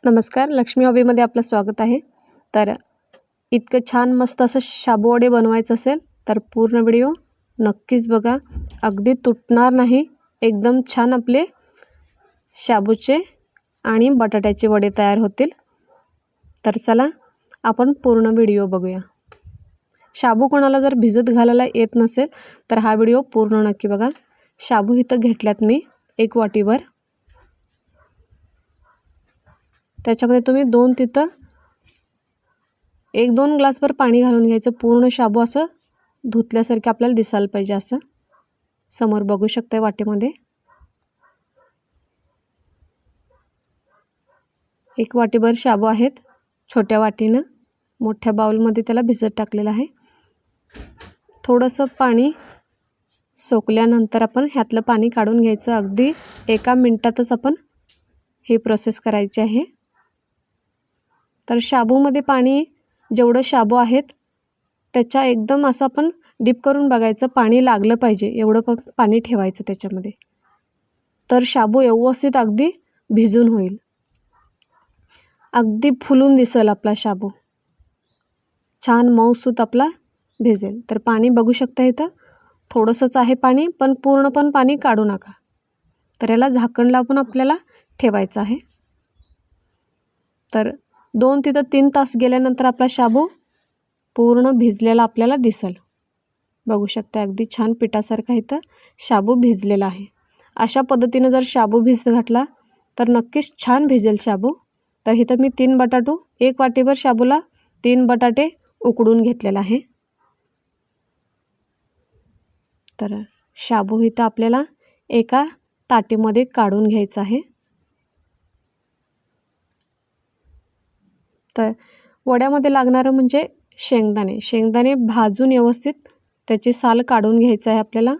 नमस्कार, लक्ष्मी हॉबीमध्ये आपलं स्वागत आहे। तर इतकं छान मस्त असं शाबू वडे बनवायचं असेल तर पूर्ण व्हिडिओ नक्कीच बघा, अगदी तुटणार नाही। एकदम छान आपले शाबूचे आणि बटाट्याचे वडे तयार होतील। तर चला आपण पूर्ण व्हिडिओ बघूया। शाबू कोणाला जर भिजत घालायला येत नसेल तर हा व्हिडिओ पूर्ण नक्की बघा। शाबू इथं घेतल्यात मी 1 वाटीवर, त्याच्यामध्ये तुम्ही 1-2 ग्लासभर पाणी घालून घ्यायचं। पूर्ण शाबू असं धुतल्यासारखं आपल्याला दिसायला पाहिजे। असं समोर बघू शकता वाटीमध्ये 1 वाटीभर शाबू आहेत। छोट्या वाटीनं मोठ्या बाउलमध्ये त्याला भिजत टाकलेलं आहे। थोडंसं पाणी सोकल्यानंतर आपण ह्यातलं पाणी काढून घ्यायचं। अगदी 1 मिनिटातच आपण हे प्रोसेस करायची आहे। तर शाबूमध्ये पाणी जेवढं शाबू आहेत त्याच्या एकदम असं आपण डीप करून बघायचं, पाणी लागलं पाहिजे एवढं पाणी ठेवायचं त्याच्यामध्ये, तर शाबू व्यवस्थित अगदी भिजून होईल। अगदी फुलून दिसेल आपला शाबू, छान मऊसूत आपला भिजेल। तर पाणी बघू शकता इथं थोडंसंच आहे पाणी, पण पूर्ण पाणी काढू नका। तर याला झाकण लावून आपल्याला ठेवायचं आहे। तर 2 ते 3 तास गेल्यानंतर आपला शाबू पूर्ण भिजलेला आपल्याला दिसेल। बघू शकता अगदी छान पिठासारखा इथं शाबू भिजलेला आहे। अशा पद्धतीने जर शाबू भिजत घातला तर नक्कीच छान भिजेल शाबू। तर इथं मी 3 बटाटू 1 वाटीभर शाबूला 3 बटाटे उकडून घेतलेला आहे। तर शाबू इथं आपल्याला एका ताटीमध्ये काढून घ्यायचा आहे। तर वड्यामध्ये लागणारं म्हणजे शेंगदाणे भाजून व्यवस्थित त्याची साल काढून घ्यायचं आहे आपल्याला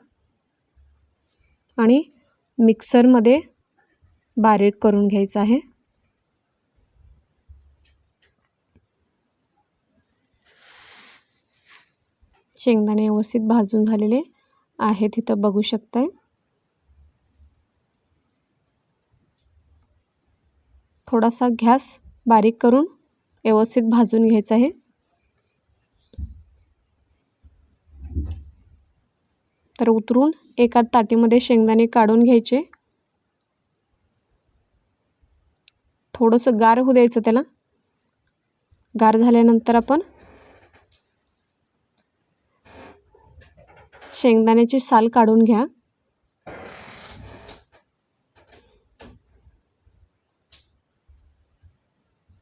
आणि मिक्सरमध्ये बारीक करून घ्यायचं आहे। शेंगदाणे व्यवस्थित भाजून झालेले आहेत इथं बघू शकताय। थोडासा गॅस बारीक करून व्यवस्थित भाजून घ्यायचं आहे। तर उतरून एका ताटीमध्ये शेंगदाणे काढून घ्यायचे। थोडंसं गार होऊ द्यायचं त्याला। गार झाल्यानंतर आपण शेंगदाण्याची साल काढून घ्या।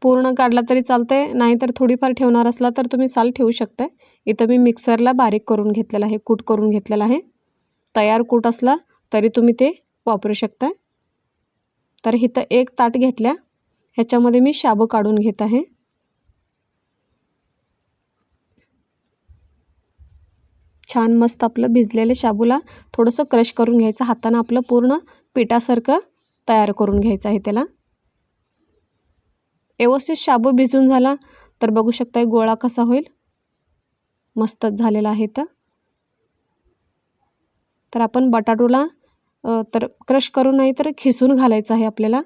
पूर्ण काढला तरी चालतंय, नाहीतर थोडीफार ठेवणार असला तर तुम्ही साल ठेवू शकताय। इथं मी मिक्सरला बारीक करून घेतलेला आहे, कूट करून घेतलेला आहे। तयार कूट असला तरी तुम्ही ते वापरू शकताय। तर इथं 1 ताट घेतल्या, ह्याच्यामध्ये मी शाबू काढून घेत आहे। छान मस्त आपलं भिजलेले शाबूला थोडंसं क्रश करून घ्यायचं हातानं, आपलं पूर्ण पिठासारखं तयार करून घ्यायचं आहे त्याला। व्यवस्थित शाबू भिजून झाला तर बघू शकताय गोळा कसा होईल, मस्तच झालेला आहे। तर आपण बटाटूला तर क्रश करून नाही तर खिसून घालायचं आहे आपल्याला।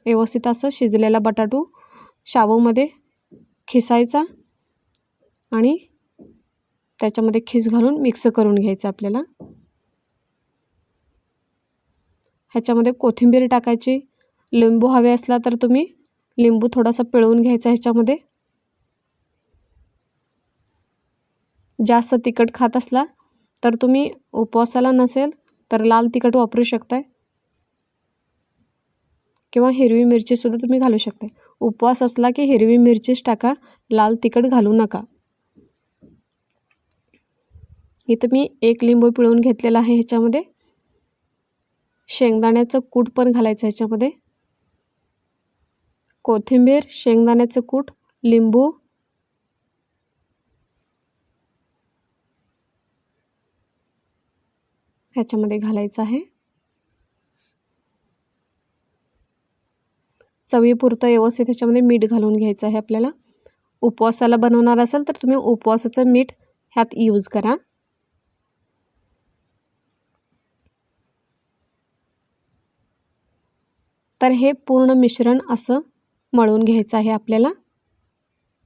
व्यवस्थित असं शिजलेला बटाटू शाबूमध्ये खिसायचा आणि त्याच्यामध्ये खीस घालून मिक्स करून घ्यायचं आपल्याला। ह्याच्यामध्ये कोथिंबीर टाकायची, लिंबू हवे असला तर तुम्ही लिंबू थोडासा पिळून घ्यायचा ह्याच्यामध्ये। जास्त तिखट खात असला तर तुम्ही, उपवासाला नसेल तर लाल तिखट वापरू शकताय किंवा हिरवी मिरची सुद्धा तुम्ही घालू शकताय। उपवास असला की हिरवी मिरचीच टाका, लाल तिखट घालू नका। इथं मी 1 लिंबू पिळून घेतलेला आहे। ह्याच्यामध्ये शेंगदाण्याचं कूट पण घालायचं, ह्याच्यामध्ये कोथिंबीर, शेंगदाण्याचं कूट, लिंबू, ह्याच्यामध्ये घालायचं आहे। चवीपुरतं व्यवस्थित ह्याच्यामध्ये मीठ घालून घ्यायचं आहे आपल्याला। उपवासाला बनवणार असाल तर तुम्ही उपवासाचं मीठ ह्यात यूज करा। तर हे पूर्ण मिश्रण असं मळून घ्यायचं आहे आपल्याला,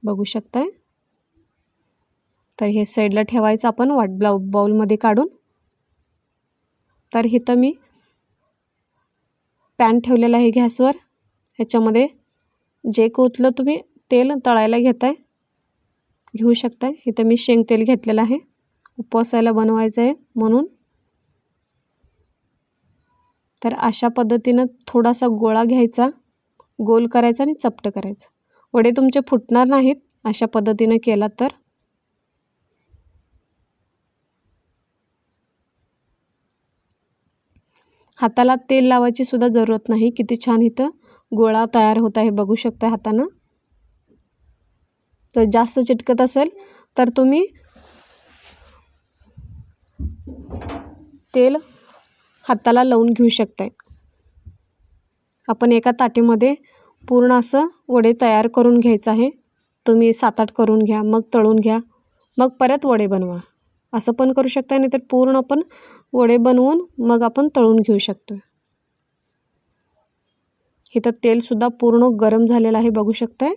बघू शकताय. तर हे साईडला ठेवायचं आपण बाउलमध्ये काढून. तर इथं मी पॅन ठेवलेला आहे गॅसवर. ह्याच्यामध्ये जे कोतलं तुम्ही तेल तळायला घेऊ शकताय. इथं मी शेंग तेल घेतलेलं आहे, उपवासाला बनवायचं आहे म्हणून. तर अशा पद्धतीनं थोडासा गोळा घ्यायचा, गोल करायचा आणि चपटं करायचं. वडे तुमचे फुटणार नाहीत अशा पद्धतीनं केला तर. हाताला तेल लावायची सुद्धा जरूरत नाही. किती छान इथं गोळा तयार होत आहे, बघू शकता हातानं. तर जास्त चिटकत असेल तर तुम्ही तेल हाताला लावून घेऊ शकताय. आपण एका ताटीमध्ये पूर्ण असं वडे तयार करून घ्यायचं आहे. तुम्ही 7-8 करून घ्या, मग तळून घ्या, मग परत वडे बनवा. असं पण करू शकता, नाही तर पूर्ण आपण वडे बनवून मग आपण तळून घेऊ शकतो. इथं तेलसुद्धा पूर्ण गरम झालेलं आहे, बघू शकताय.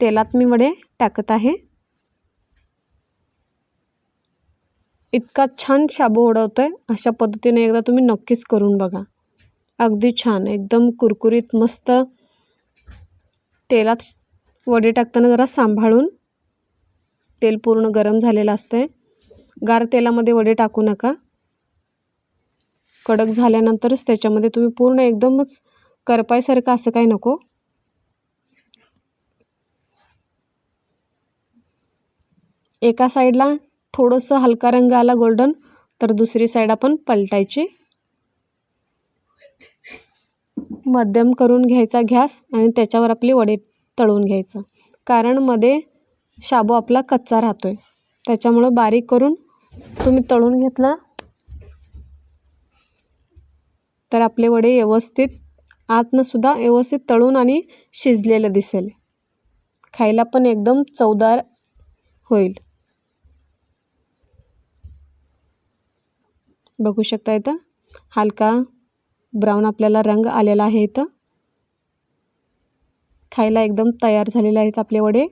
तेलात मी वडे टाकत आहे. इतका छान शाबू उडवतोय, अशा पद्धतीने एकदा तुम्ही नक्कीच करून बघा. अगदी छान, एकदम कुरकुरीत मस्त. तेलात वडे टाकताना जरा सांभाळून, तेल पूर्ण गरम झालेलं असतंय. गार तेलामध्ये वडे टाकू नका. कडक झाल्यानंतरच त्याच्यामध्ये तुम्ही पूर्ण एकदमच करपायसारखं असं काही नको. एका साईडला थोडंसं हलका रंग आला गोल्डन, तर दुसरी साईड आपण पलटायची. मध्यम करून घ्यायचा गॅस आणि त्याच्यावर आपले वडे तळून घ्यायचं. कारण मध्ये शाबू आपला कच्चा राहतोय, त्याच्यामुळं बारीक करून तुम्ही तळून घेतला तर आपले वडे व्यवस्थित आतनं सुद्धा व्यवस्थित तळून आणि शिजलेलं दिसेल. खायला पण एकदम चवदार होईल. बघू शकता इथं हलका ब्राऊन आपल्याला रंग आलेला आहे. इथं खायला एकदम तयार झालेले आहेत आपले वडे.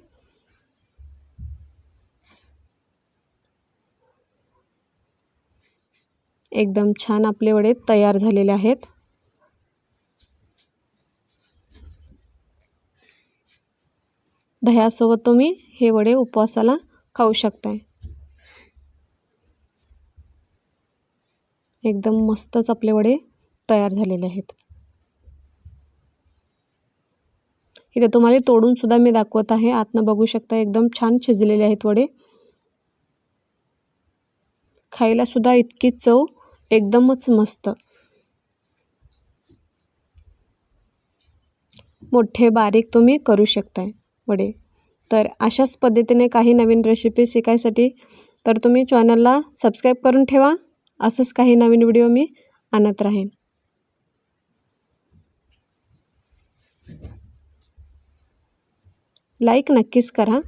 एकदम छान आपले वडे तयार झालेले आहेत. दह्यासोबत तुम्ही हे वडे उपवासाला खाऊ शकताय. एकदम मस्तच आपले वडे तयार झालेले आहेत. इथे तुम्हाला तोडून सुद्धा मी दाखवत आहे. आतनं बघू शकता एकदम छान शिजलेले आहेत वडे. खायला सुद्धा इतकी चव, एकदमच मस्त. मोठे बारीक तुम्ही करू शकताय वडे. तर अशाच पद्धतीने काही नवीन रेसिपी शिकायसाठी तर तुम्ही चॅनलला सबस्क्राईब करून ठेवा. असंच काही नवीन व्हिडिओ मी आणत राहीन. लाईक नक्कीच करा.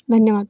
धन्यवाद.